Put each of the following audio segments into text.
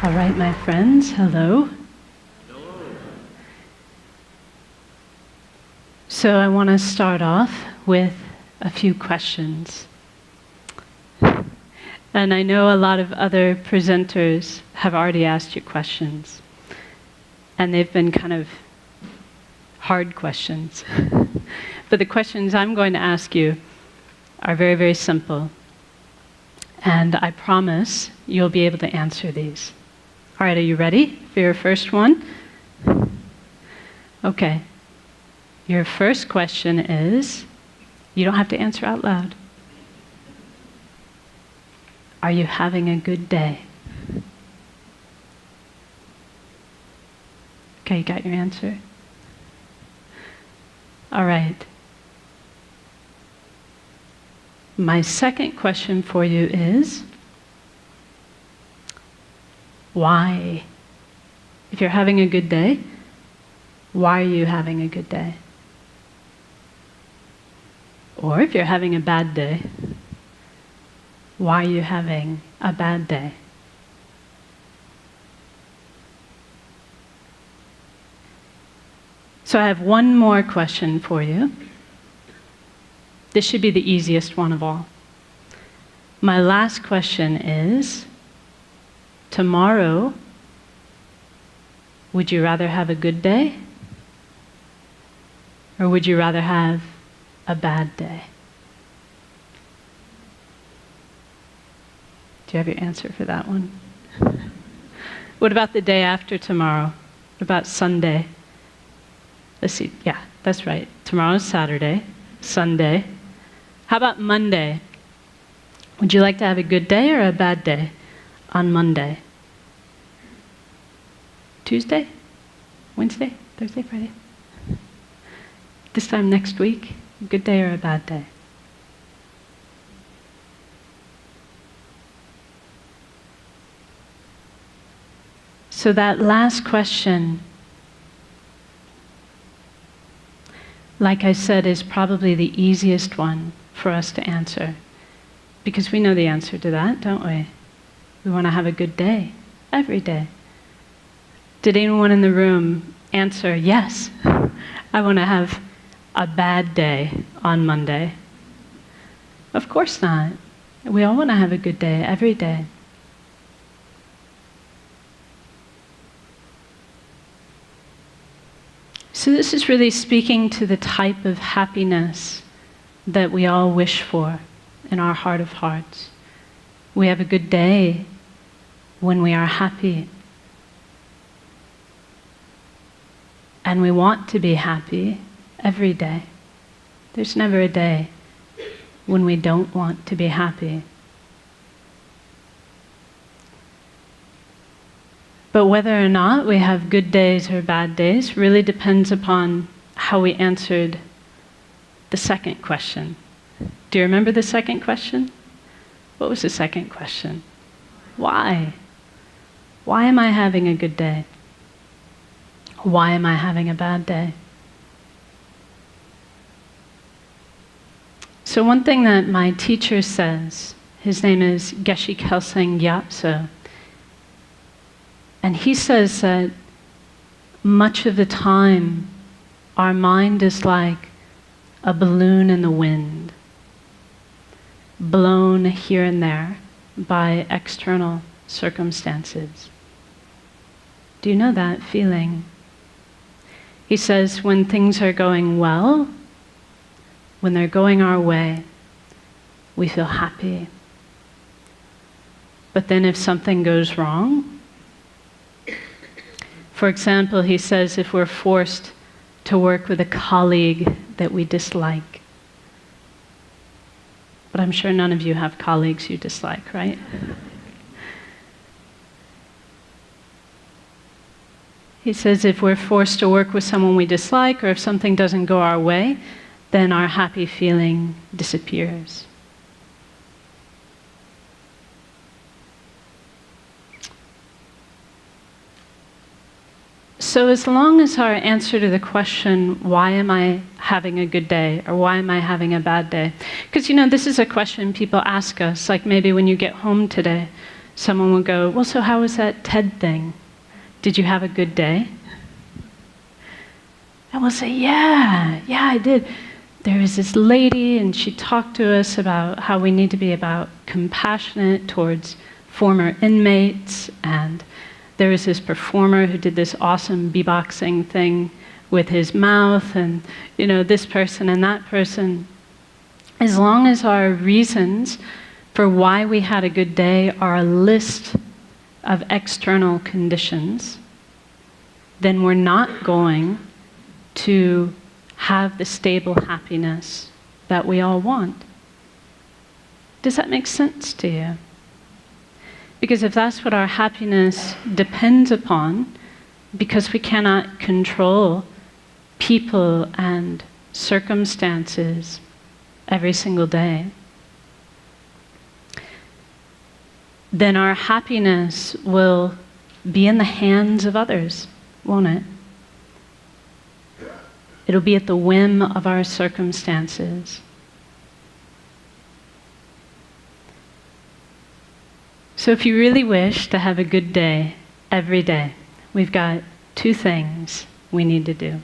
All right, my friends, hello. So I want to start off with a few questions. And I know a lot of other presenters have already asked you questions. And they've been kind of hard questions. But the questions I'm going to ask you are very, very simple. And I promise you'll be able to answer these. All right, are you ready for your first one? Okay. Your first question is, you don't have to answer out loud. Are you having a good day? Okay, you got your answer? All right. My second question for you is, why? If you're having a good day, why are you having a good day? Or if you're having a bad day, why are you having a bad day? So I have one more question for you. This should be the easiest one of all. My last question is, tomorrow, would you rather have a good day? Or would you rather have a bad day? Do you have your answer for that one? What about the day after tomorrow? What about Sunday? Let's see, yeah, that's right. Tomorrow's Saturday, Sunday. How about Monday? Would you like to have a good day or a bad day on Monday? Tuesday? Wednesday? Thursday? Friday? This time next week? A good day or a bad day? So that last question, like I said, is probably the easiest one for us to answer. Because we know the answer to that, don't we? We want to have a good day, every day. Did anyone in the room answer, yes, I want to have a bad day on Monday? Of course not. We all want to have a good day, every day. So this is really speaking to the type of happiness that we all wish for in our heart of hearts. We have a good day when we are happy. And we want to be happy every day. There's never a day when we don't want to be happy. But whether or not we have good days or bad days really depends upon how we answered the second question. Do you remember the second question? What was the second question? Why? Why am I having a good day? Why am I having a bad day? So one thing that my teacher says, his name is Geshe Kelsang Gyatso, and he says that much of the time our mind is like a balloon in the wind, blown here and there by external circumstances. Do you know that feeling? He says when things are going well, when they're going our way, we feel happy. But then if something goes wrong, for example, he says if we're forced to work with a colleague that we dislike, but I'm sure none of you have colleagues you dislike, right? He says if we're forced to work with someone we dislike, or if something doesn't go our way, then our happy feeling disappears. So as long as our answer to the question, why am I having a good day, or why am I having a bad day? Because, this is a question people ask us, like maybe when you get home today, someone will go, well, so how was that TED thing? Did you have a good day? And we'll say, yeah, I did. There was this lady, and she talked to us about how we need to be compassionate towards former inmates, and there was this performer who did this awesome beatboxing thing with his mouth, and this person and that person. As long as our reasons for why we had a good day are a list of external conditions, then we're not going to have the stable happiness that we all want. Does that make sense to you? Because if that's what our happiness depends upon, because we cannot control people and circumstances every single day, then our happiness will be in the hands of others, won't it? It'll be at the whim of our circumstances. So if you really wish to have a good day every day, we've got 2 things we need to do.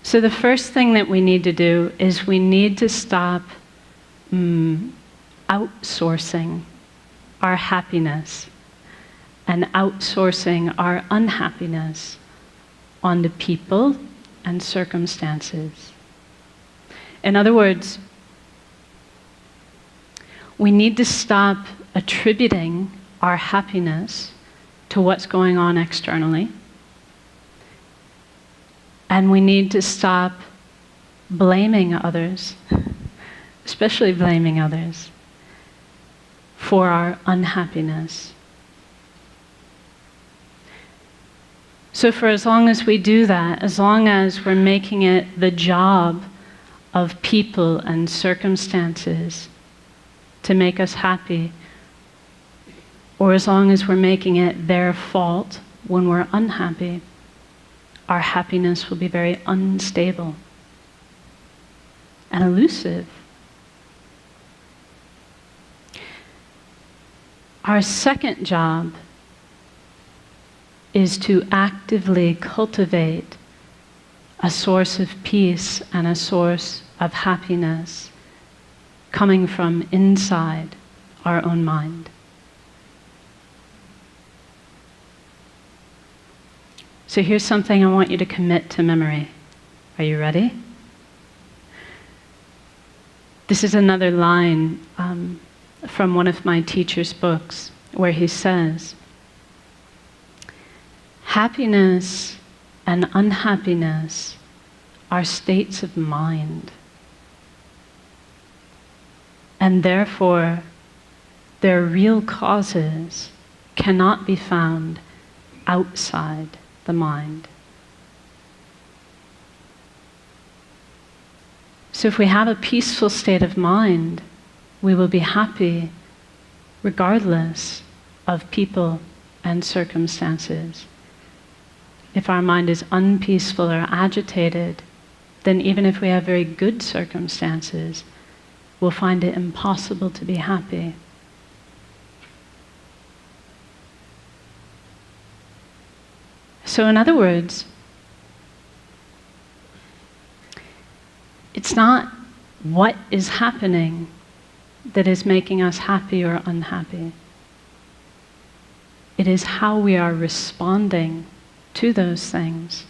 So the first thing that we need to do is we need to stop outsourcing our happiness and outsourcing our unhappiness onto people and circumstances. In other words, we need to stop attributing our happiness to what's going on externally, and we need to stop blaming others, especially blaming others, for our unhappiness. So for as long as we do that, as long as we're making it the job of people and circumstances to make us happy, or as long as we're making it their fault when we're unhappy, our happiness will be very unstable and elusive. Our second job is to actively cultivate a source of peace and a source of happiness coming from inside our own mind. So here's something I want you to commit to memory. Are you ready? This is another line from one of my teacher's books where he says, happiness and unhappiness are states of mind, and therefore their real causes cannot be found outside the mind. So if we have a peaceful state of mind, we will be happy regardless of people and circumstances. If our mind is unpeaceful or agitated, then even if we have very good circumstances, we'll find it impossible to be happy. So in other words, it's not what is happening that is making us happy or unhappy. It is how we are responding to those things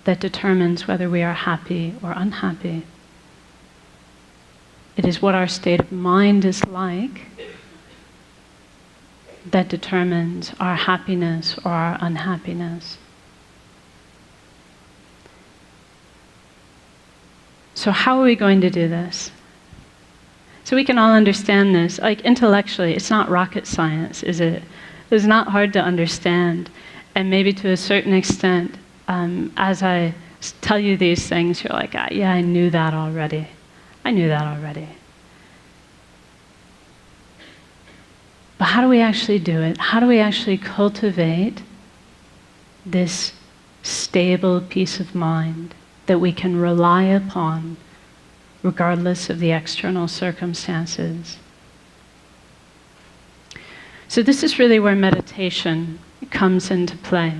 that determines whether we are happy or unhappy. It is what our state of mind is like that determines our happiness or our unhappiness. So how are we going to do this? So we can all understand this. Like intellectually, it's not rocket science, is it? It's not hard to understand. And maybe to a certain extent, as I tell you these things, you're like, yeah, I knew that already. I knew that already. But how do we actually do it? How do we actually cultivate this stable peace of mind that we can rely upon regardless of the external circumstances? So this is really where meditation comes into play.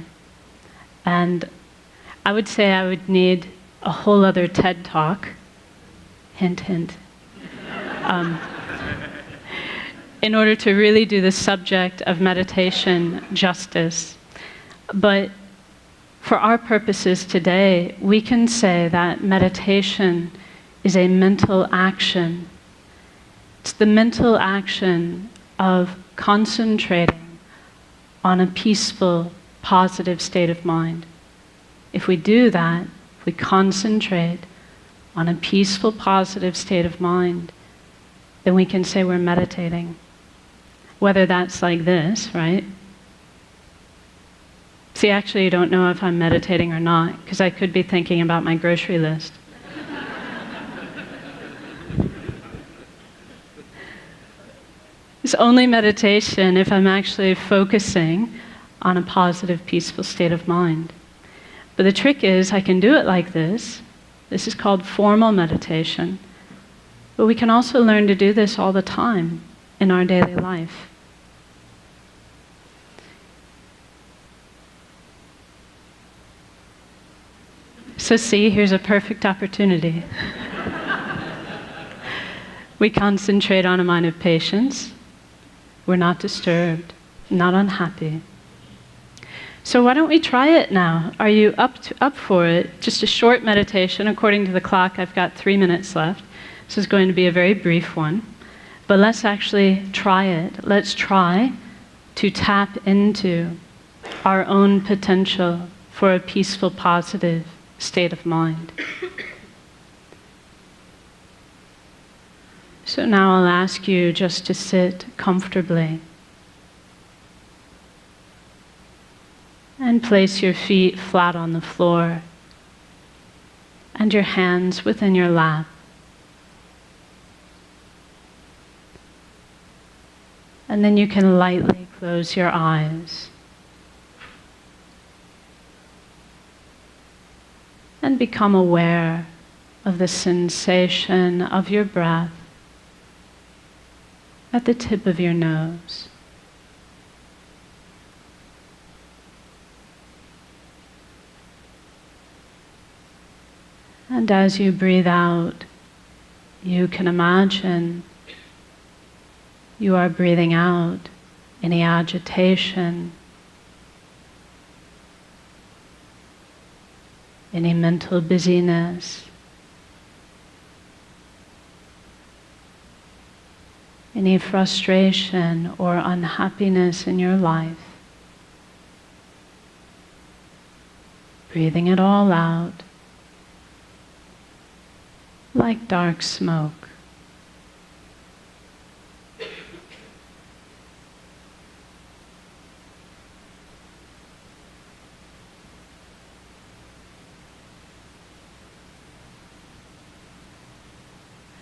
And I would say I would need a whole other TED Talk, hint, hint, in order to really do the subject of meditation justice. But for our purposes today, we can say that meditation is a mental action. It's the mental action of concentrating on a peaceful, positive state of mind. If we do that, if we concentrate on a peaceful, positive state of mind, then we can say we're meditating. Whether that's like this, right? See, actually, you don't know if I'm meditating or not, because I could be thinking about my grocery list. It's only meditation if I'm actually focusing on a positive, peaceful state of mind. But the trick is, I can do it like this. This is called formal meditation. But we can also learn to do this all the time in our daily life. So see, here's a perfect opportunity. We concentrate on a mind of patience. We're not disturbed, not unhappy. So why don't we try it now? Are you up for it? Just a short meditation. According to the clock, I've got 3 minutes left. This is going to be a very brief one. But let's actually try it. Let's try to tap into our own potential for a peaceful, positive state of mind. So now I'll ask you just to sit comfortably and place your feet flat on the floor and your hands within your lap. And then you can lightly close your eyes and become aware of the sensation of your breath at the tip of your nose. And as you breathe out, you can imagine you are breathing out any agitation, any mental busyness, any frustration or unhappiness in your life. Breathing it all out like dark smoke.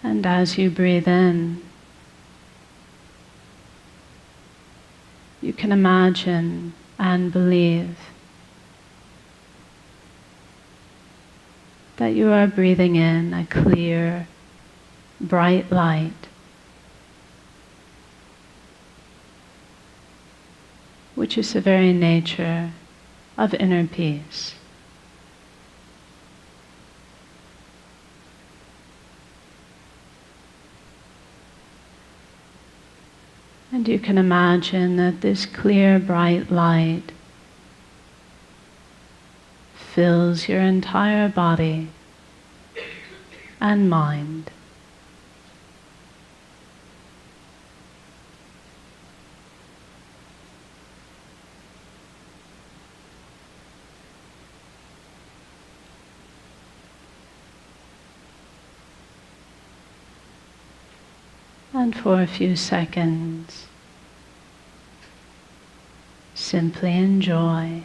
And as you breathe in, you can imagine and believe that you are breathing in a clear, bright light, which is the very nature of inner peace. And you can imagine that this clear, bright light fills your entire body and mind. And for a few seconds, simply enjoy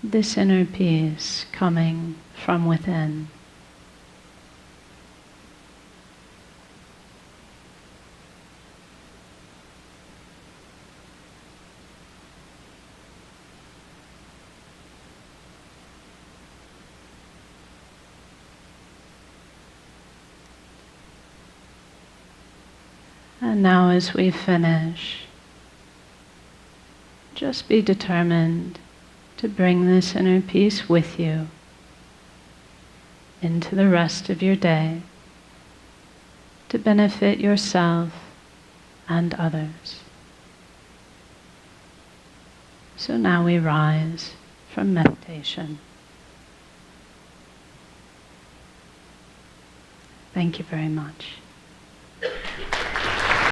this inner peace coming from within. And now as we finish, just be determined to bring this inner peace with you into the rest of your day to benefit yourself and others. So now we rise from meditation. Thank you very much.